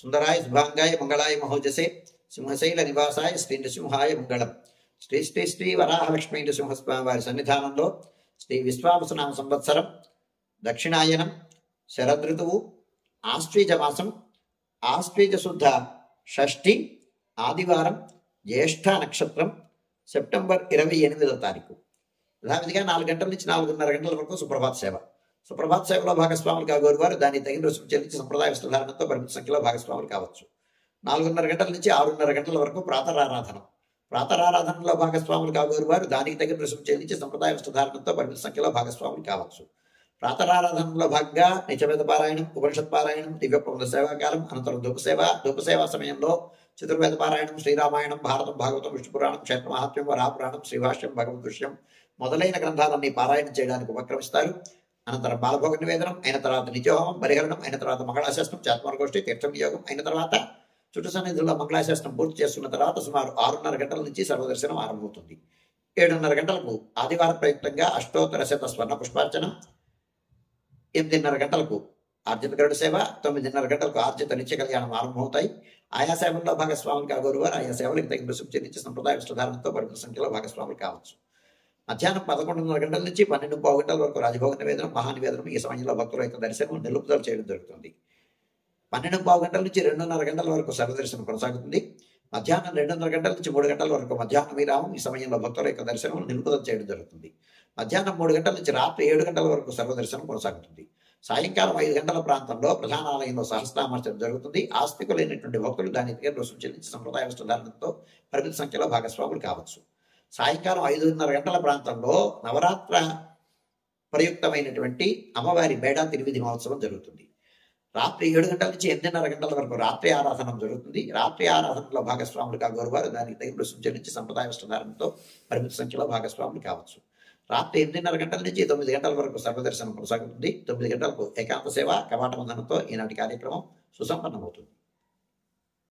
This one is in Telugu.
సుందరాయ శుభాంగాయ మంగళాయ మహోజసే సింహశైల నివాసాయ శ్రీ నృసింహాయ మంగళం. శ్రీ శ్రీ శ్రీ వరాహలక్ష్మీ నృసింహస్వామి వారి సన్నిధానంలో శ్రీ విశ్వావసునామ సంవత్సరం దక్షిణాయనం శరదృతువు ఆశ్వీజ మాసం ఆశ్వీజ శుద్ధ షష్ఠి ఆదివారం జ్యేష్ఠ నక్షత్రం సెప్టెంబర్ 28వ తారీఖు. యథావిధిగా 4 గంటల నుంచి 4:30 గంటల వరకు సుప్రభాత సేవ. సుప్రభాత సేవలో భాగస్వాములు కాగోరు వారు దాన్ని తగిన రుసుము చెల్లించి సంప్రదాయ వస్త్రధారణతో పరిమిత సంఖ్యలో భాగస్వాములు కావచ్చు. 4:30 గంటల నుంచి 6:30 గంటల వరకు ప్రాతరారాధన. ప్రాతరారాధనలో భాగస్వాములు కాగోరు వారు దానికి తగిన రుసుము చెల్లించి సంప్రదాయ వస్త్రధారణతో పరిమిత సంఖ్యలో భాగస్వాములు కావచ్చు. ప్రాతరారాధనలో భాగంగా నిత్యవేద పారాయణం, ఉపనిషత్ పారాయణం, దివ్య ప్రబంధ సేవాకాలం, అనంతరం ధూపసేవ సమయంలో చతుర్వేద పారాయణం, శ్రీరామాయణం, భారతం, భాగవతం, విష్ణుపురాణం, క్షేత్ర మహాత్మ్యం, వరాపురాణం, శ్రీభాష్యం, భగవద్గృష్యం మొదలైన గ్రంథాలన్నీ పారాయణం చేయడానికి ఉపక్రమిస్తారు. అనంతరం బాలభోగ నివేదనం అయిన తర్వాత నిత్యోహోమం, పరిహరణం అయిన తర్వాత మంగళాశాసనం, చాత్మరగోష్ఠి, తీర్థ వినియోగం అయిన తర్వాత చుట్టు సన్నిధుల్లో మంగళాశాసనం పూర్తి చేసుకున్న తర్వాత సుమారు 6:30 గంటల నుంచి సర్వదర్శనం ఆరంభమవుతుంది. 7:30 గంటలకు ఆదివార ప్రయుక్తంగా అష్టోత్తర శత స్వర్ణ పుష్పార్చనం, 8:30 గంటలకు ఆర్జిత గరుడ సేవ, 9:30 గంటలకు ఆర్జిత నిత్య కళ్యాణం ఆరంభమవుతాయి. ఆయా సేవల్లో భాగస్వాములు కాగోరు వారు ఆయా సేవలకు తగిన రుసుము చెల్లించి సంప్రదాయ వస్త్రధారణతో పరిమిత సంఖ్యలో భాగస్వాములు కావచ్చు. మధ్యాహ్నం 11:30 గంటల నుంచి 12:15 గంటల వరకు రాజభోగ నివేదనం, మహానివేదనం. ఈ సమయంలో భక్తుల యొక్క దర్శనం నిలుపుదల చేయడం జరుగుతుంది. 12:15 గంటల నుంచి 2:30 గంటల వరకు సర్వదర్శనం కొనసాగుతుంది. మధ్యాహ్నం 2:30 గంటల నుంచి 3 గంటల వరకు మధ్యాహ్న విరామం. ఈ సమయంలో భక్తుల యొక్క దర్శనం నిలుపుదల చేయడం జరుగుతుంది. మధ్యాహ్నం 3 గంటల నుంచి రాత్రి 7 గంటల వరకు సర్వదర్శనం కొనసాగుతుంది. సాయంకాలం 5 గంటల ప్రాంతంలో ప్రధాన ఆలయంలో సహస్రామర్చన జరుగుతుంది. ఆస్తికులైనటువంటి భక్తులు దాని దగ్గర రుసుము చెల్లించి సంప్రదాయ వస్త్రధారణతో పరిమిత సంఖ్యలో భాగస్వాములు కావచ్చు. సాయంకాలం 5:30 గంటల ప్రాంతంలో నవరాత్ర ప్రయుక్తమైనటువంటి అమ్మవారి బేడా తిరువిధి మహోత్సవం జరుగుతుంది. రాత్రి 7 గంటల నుంచి 8:30 గంటల వరకు రాత్రి ఆరాధన జరుగుతుంది. రాత్రి ఆరాధనలో భాగస్వాములు కాగోరు వారు దానికి తగిన రుసుము చెల్లించి సంప్రదాయ వస్త్రధారణతో పరిమిత సంఖ్యలో భాగస్వాములు కావచ్చు. రాత్రి 8:30 గంటల నుంచి 9 గంటల వరకు సర్వదర్శనం కొనసాగుతుంది. 9 గంటలకు ఏకాంత సేవ కవాట వందనంతో ఈనాటి కార్యక్రమం సుసంపన్నమవుతుంది.